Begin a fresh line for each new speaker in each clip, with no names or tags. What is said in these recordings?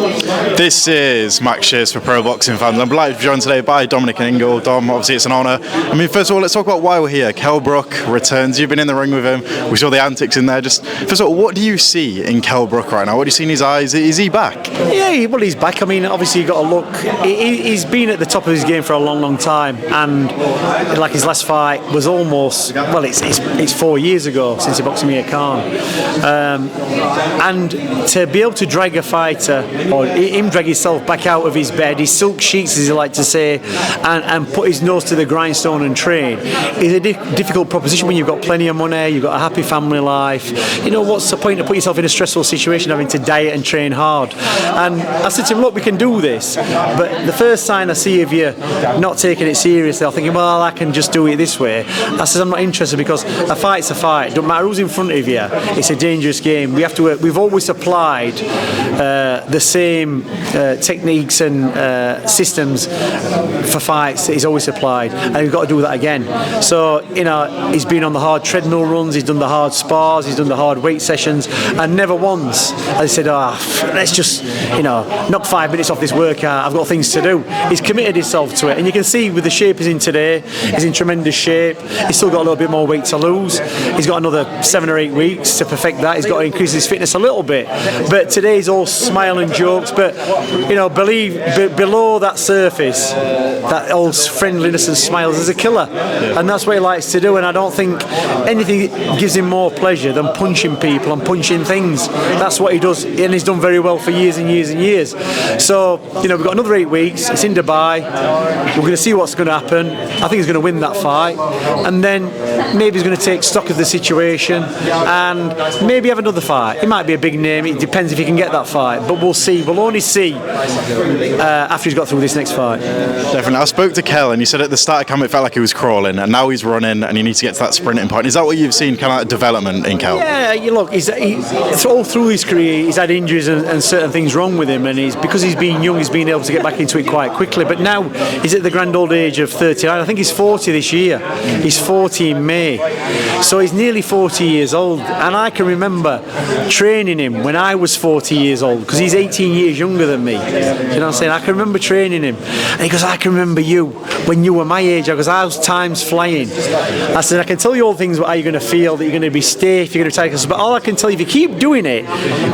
This is Max Shears for Pro Boxing Fans. I'm delighted to be joined today by Dominic Ingle. Dom, obviously it's an honour. I mean, first of all, let's talk about why we're here. Kell Brook returns. You've been in the ring with him. We saw the antics in there. Just first of all, what do you see in Kell Brook right now? What do you see in his eyes? Is he back?
Yeah, well, he's back. I mean, obviously you've got to look. He's been at the top of his game for a long, long time, and like his last fight was almost, well, it's 4 years ago since he boxed Amir Khan, and to be able to drag a fighter, or him drag himself back out of his bed, his silk sheets, as he like to say, and put his nose to the grindstone and train, is a difficult proposition when you've got plenty of money, you've got a happy family life. You know, what's the point to put yourself in a stressful situation having to diet and train hard? And I said to him, look, we can do this, but the first sign I see of you not taking it seriously, I'm thinking, well, I can just do it this way. I said, I'm not interested, because a fight's a fight. It doesn't matter who's in front of you. It's a dangerous game. We've always applied the same techniques and systems for fights that he's always applied, and we've got to do that again. So, you know, he's been on the hard treadmill runs, he's done the hard spars, he's done the hard weight sessions, and never once has he said, let's just, you know, knock 5 minutes off this workout, I've got things to do. He's committed himself to it, and you can see with the shape he's in today, he's in tremendous shape. He's still got a little bit more weight to lose. He's got another 7 or 8 weeks to perfect that. He's got to increase his fitness a little bit, but today's all smile and jokes. But you know, below that surface, that old friendliness and smiles is a killer, and that's what he likes to do. And I don't think anything gives him more pleasure than punching people and punching things. That's what he does, and he's done very well for years and years and years. So, you know, we've got another 8 weeks. It's in Dubai. We're going to see what's going to happen. I think he's going to win that fight, and then maybe he's going to take stock of the situation and maybe have another fight. It might be a big name. It depends if he can get that fight, but we'll see. We'll only see after he's got through this next fight.
Definitely. I spoke to Kell, and he said at the start of camp it felt like he was crawling, and now he's running, and he needs to get to that sprinting point. Is that what you've seen, kind of like development in Kell?
Yeah, you look, he's all through his career he's had injuries and certain things wrong with him, and because he's been young, he's been able to get back into it quite quickly. But now he's at the grand old age of 39. I think he's 40 this year. He's 40 in May, so he's nearly 40 years old. And I can remember training him when I was 40 years old, because he's 18 years younger than me. You know what I'm saying? I can remember training him, and he goes, I can remember you when you were my age. I goes, how's time's flying? I said, I can tell you all things about how you're going to feel, that you're going to be stiff, you're going to be tight, but all I can tell you, if you keep doing it,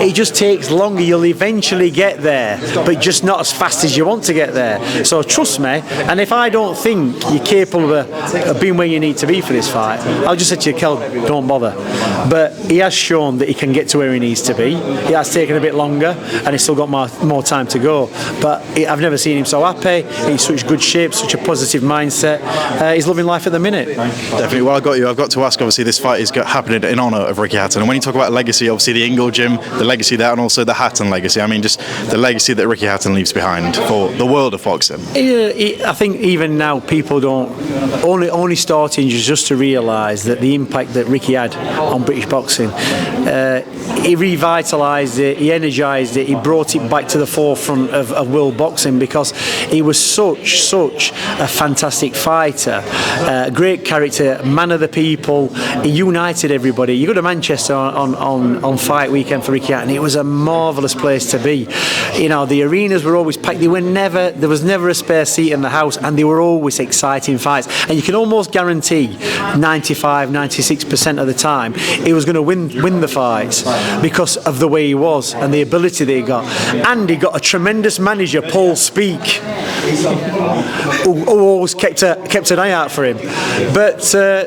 it just takes longer. You'll eventually get there, but just not as fast as you want to get there. So trust me, and if I don't think you're capable of being where you need to be for this fight, I'll just say to you, Kell, don't bother. But he has shown that he can get to where he needs to be. It has taken a bit longer, and he's still got more time to go. But I've never seen him so happy. He's such good shape, such a positive mindset. He's loving life at the minute.
Definitely. Well, I've got to ask, obviously, this fight is happening in honour of Ricky Hatton. And when you talk about legacy, obviously the Ingle gym, the legacy there, and also the Hatton legacy. I mean, just the legacy that Ricky Hatton leaves behind for the world of boxing.
I think even now people don't, only starting just to realise that the impact that Ricky had on British boxing. He revitalised it, he energised it, he brought it back to the forefront of world boxing, because he was such a fantastic fighter, great character, man of the people. He united everybody. You go to Manchester on fight weekend for Ricky Hatton, it was a marvellous place to be. You know, the arenas were always packed. There was never a spare seat in the house, and they were always exciting fights. And you can almost guarantee 95-96% of the time he was going to win the fights, because of the way he was and the ability that he got. And he got a tremendous manager, Paul Speak, who always kept an eye out for him. But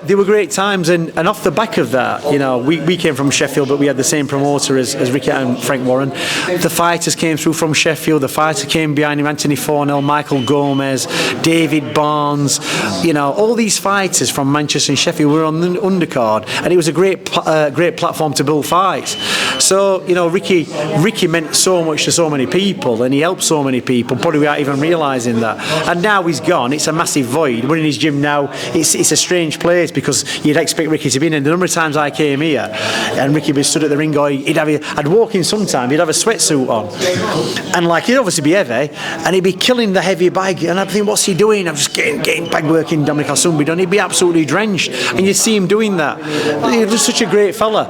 they were great times, and off the back of that, you know, we came from Sheffield, but we had the same promoter as Ricky and Frank Warren. The fighters came through from Sheffield, the fighter came behind him, Anthony Fornell, Michael Gomez, David Barnes, you know, all these fighters from Manchester and Sheffield were on the undercard, and it was a great platform to build fights. So, you know, Ricky meant so much to so many people, and he helped so many people, probably without even realising fighters in that. And now he's gone. It's a massive void. We're in his gym now. It's a strange place because you'd expect Ricky to be in. And the number of times I came here and Ricky was stood at the ring going, I'd walk in sometime, he'd have a sweatsuit on. And like, he'd obviously be heavy and he'd be killing the heavy bag. And I'd think, what's he doing? I'm just getting bag work in Dominic will soon be done. He'd be absolutely drenched. And you'd see him doing that. He was such a great fella.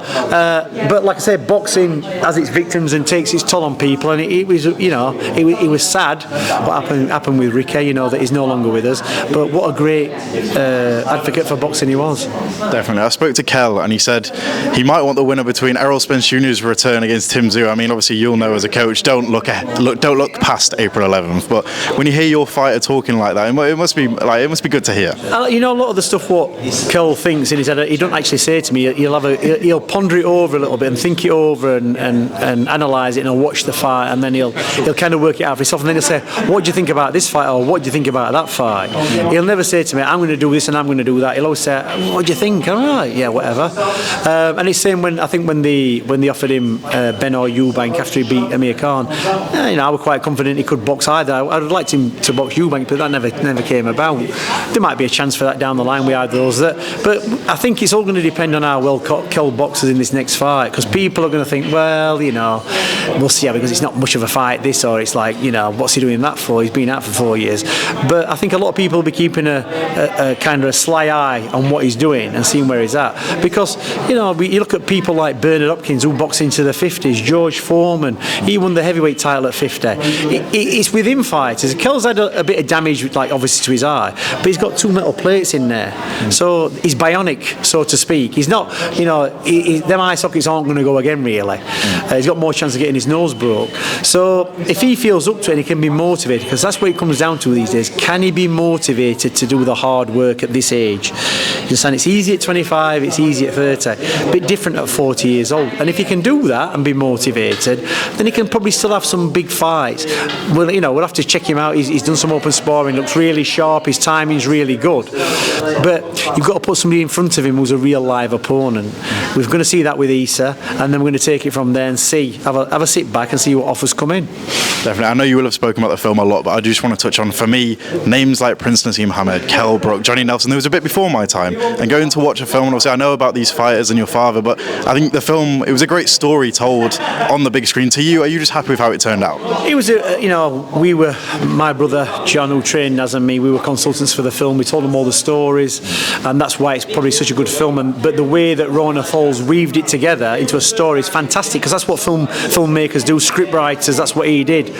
But like I said, boxing has its victims and takes its toll on people. And it was, you know, it was sad what happened with Ricky, you know, that he's no longer with us. But what a great advocate for boxing he was.
Definitely. I spoke to Kell and he said he might want the winner between Errol Spence Jr.'s return against Tim Tszyu. I mean, obviously you'll know as a coach, don't look past April 11th. But when you hear your fighter talking like that, it must be good to hear.
You know, a lot of the stuff what Kell thinks in his head, he don't actually say to me. He'll ponder it over a little bit and think it over and analyse it and he'll watch the fight and then he'll kind of work it out for himself and then he'll say, what do you think about this fight or what do you think about that fight? He'll never say to me, I'm going to do this and I'm going to do that. He'll always say, what do you think? I'm like, yeah, whatever. And it's same when they offered him Ben or Eubank after he beat Amir Khan. You know, I was quite confident he could box either. I would have liked him to box Eubank, but that never came about. There might be a chance for that down the line with either of those. But I think it's all going to depend on how well Kell boxes in this next fight because people are going to think, well, you know, we'll see how because it's not much of a fight this or it's like, you know, what's he doing that for? He's been out for 4 years. But I think a lot of people will be keeping a kind of a sly eye on what he's doing and seeing where he's at because, you know, you look at people like Bernard Hopkins who boxed into the 50s, George Foreman, he won the heavyweight title at 50. It's within fighters. Kell's had a bit of damage, like obviously to his eye, but he's got 2 metal plates in there. So he's bionic, so to speak. He's not, you know, them eye sockets aren't going to go again, really. He's got more chance of getting his nose broke. So if he feels up to it, he can be motivated, because that's what it comes down to these days. Can he be motivated to do the hard work at this age? You understand? It's easy at 25, it's easy at 30, a bit different at 40 years old. And if he can do that and be motivated, then he can probably still have some big fights. Well, you know, we'll have to check him out. He's done some open sparring, looks really sharp, his timing's really good. But you've got to put somebody in front of him who's a real live opponent. We're going to see that with Issa, and then we're going to take it from there and have a sit back and see what offers come in.
Definitely. I know you will have spoken about the film a lot, but I just want to touch on, for me, names like Prince Naseem Hamed, Kell Brook, Johnny Nelson. There was a bit before my time, and going to watch a film, and obviously I know about these fighters and your father, but I think the film, it was a great story told on the big screen. To you, are you just happy with how it turned out?
It was, you know, we were, my brother John, who trained Naz and me, we were consultants for the film. We told them all the stories, and that's why it's probably such a good film. But the way that Rona Falls weaved it together into a story is fantastic, because that's what filmmakers do, script writers, that's what he did.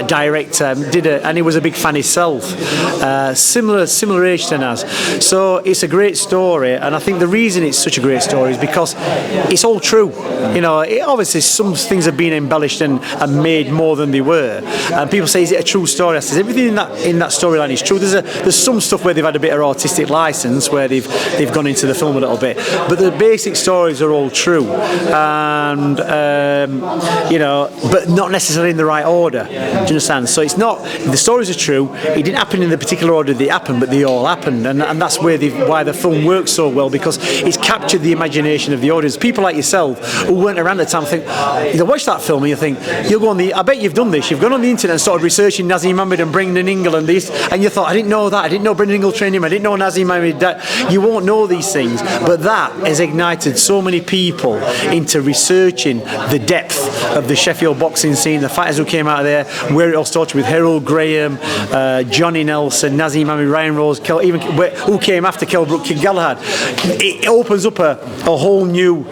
Director, and he was a big fan himself. Similar age to Naz. So it's a great story, and I think the reason it's such a great story is because it's all true. You know, obviously some things have been embellished and made more than they were. And people say, is it a true story? I says, everything in that storyline is true. There's some stuff where they've had a bit of artistic license, where they've gone into the film a little bit. But the basic stories are all true. And, you know, but not necessarily in the right order. Do you understand? So it's not, the stories are true. It didn't happen in the particular order they happened, but they all happened. And that's why the film works so well, because it's captured the imagination of the audience. People like yourself who weren't around at the time think, you watch that film and you think, you'll go on I bet you've done this. You've gone on the internet and started researching Naseem Hamed and Brendan Ingle and this, and you thought, I didn't know that. I didn't know Brendan Ingle trained him. I didn't know Naseem Hamed. You won't know these things. But that has ignited so many people into researching the depth of the Sheffield boxing scene, the fighters who came out of there, where it all started with Harold Graham, Johnny Nelson, Naseem Hamed, Ryan Rose, even who came after Kell Brook, King Galahad. It opens up a whole new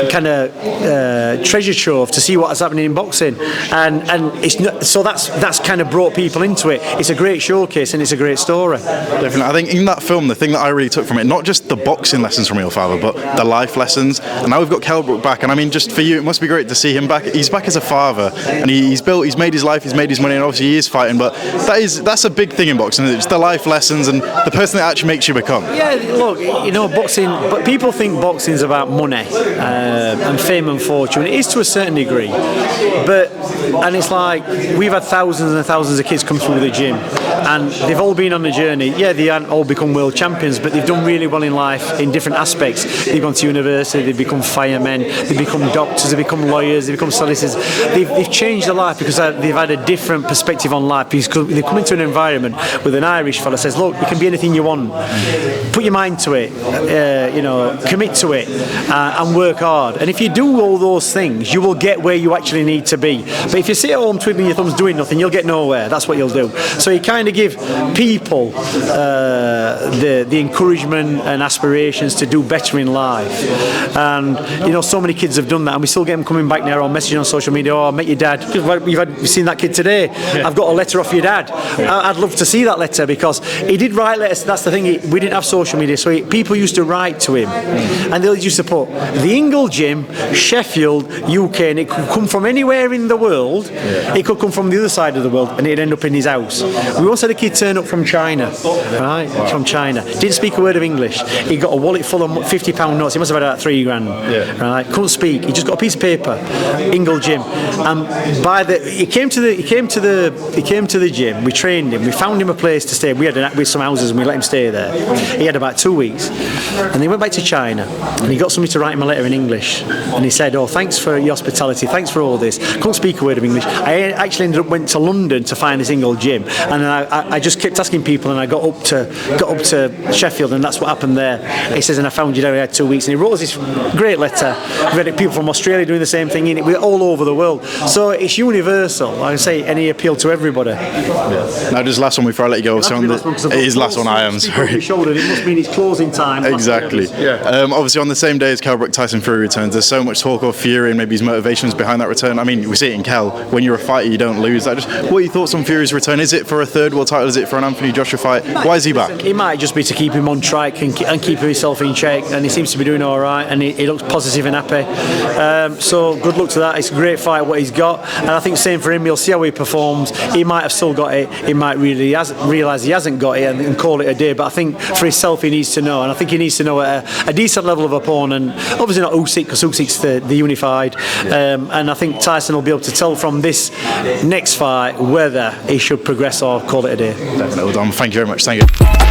kind of treasure trove to see what's happening in boxing, and it's not, so that's kind of brought people into it. It's a great showcase and it's a great story.
Definitely. I think in that film, the thing that I really took from it, not just the boxing lessons from your father, but the life lessons. And now we've got Kell Brook back, and I mean, just for you, it must be great to see him back. He's back as a father, and he's made his life, he's made his money, and obviously he is fighting. But that's a big thing in boxing. It's the life lessons and the person that actually makes you become.
Yeah, look, you know, boxing. But people think boxing's about money and fame and fortune. It is to a certain degree, and it's like we've had thousands and thousands of kids come through the gym, and they've all been on the journey. Yeah, they haven't all become world champions, but they've done really well in life in different aspects. They've gone to university, they've become firemen, they've become doctors, they've become lawyers, they've become solicitors. They've changed their life because they've had a different different perspective on life because they come into an environment with an Irish fella says, look, you can be anything you want. Put your mind to it, commit to it, and work hard. And if you do all those things, you will get where you actually need to be. But if you sit at home twiddling your thumbs doing nothing, you'll get nowhere. That's what you'll do. So you kind of give people the encouragement and aspirations to do better in life. And so many kids have done that, and we still get them coming back now on messaging on social media. Oh, I met your dad. You've seen that kid today. Yeah. I've got a letter off your dad. I'd love to see that letter because he did write letters. That's the thing. We didn't have social media, so people used to write to him, and they used to put the Ingle Gym, Sheffield, UK, and it could come from anywhere in the world. Yeah. It could come from the other side of the world, and it'd end up in his house. We once had a kid turn up from China, right? Wow. From China, didn't speak a word of English. He got a wallet full of £50 notes. He must have had about £3,000. Yeah. Right? Couldn't speak. He just got a piece of paper. Ingle Gym. He came to the gym. We trained him. We found him a place to stay. We had some houses, and we let him stay there. He had about 2 weeks, and he went back to China, and he got somebody to write him a letter in English, and he said, "Oh, thanks for your hospitality. Thanks for all this." Couldn't speak a word of English. I actually went to London to find this Ingle Gym, and I just kept asking people, and I got up to Sheffield, and that's what happened there. He says, and I found you there. We had 2 weeks, and he wrote us this great letter. We had people from Australia doing the same thing. We're all over the world, so it's universal. Like I say, any appeal to everybody.
Yeah. Now, just last one before I let you go. It is last one. I am sorry.
It must mean it's closing time.
Exactly. Yeah. Obviously, on the same day as Kell Brook, Tyson Fury returns. There's so much talk of Fury and maybe his motivations behind that return. I mean, we see it in Kell. When you're a fighter, you don't lose. What are your thoughts on Fury's return? Is it for a third world title? Is it for an Anthony Joshua fight? Why is he back?
It might just be to keep him on track and keep himself in check. And he seems to be doing all right. And he looks positive and happy. So good luck to that. It's a great fight what he's got. And I think same for him. We'll see how he performs. He might have still got it. He might really realise he hasn't got it and call it a day. But I think for himself he needs to know. And I think he needs to know at a decent level of opponent. Obviously not Usyk, because Usyk's the unified. And I think Tyson will be able to tell from this next fight whether he should progress or call it a day.
Definitely. Well done. Thank you very much. Thank you.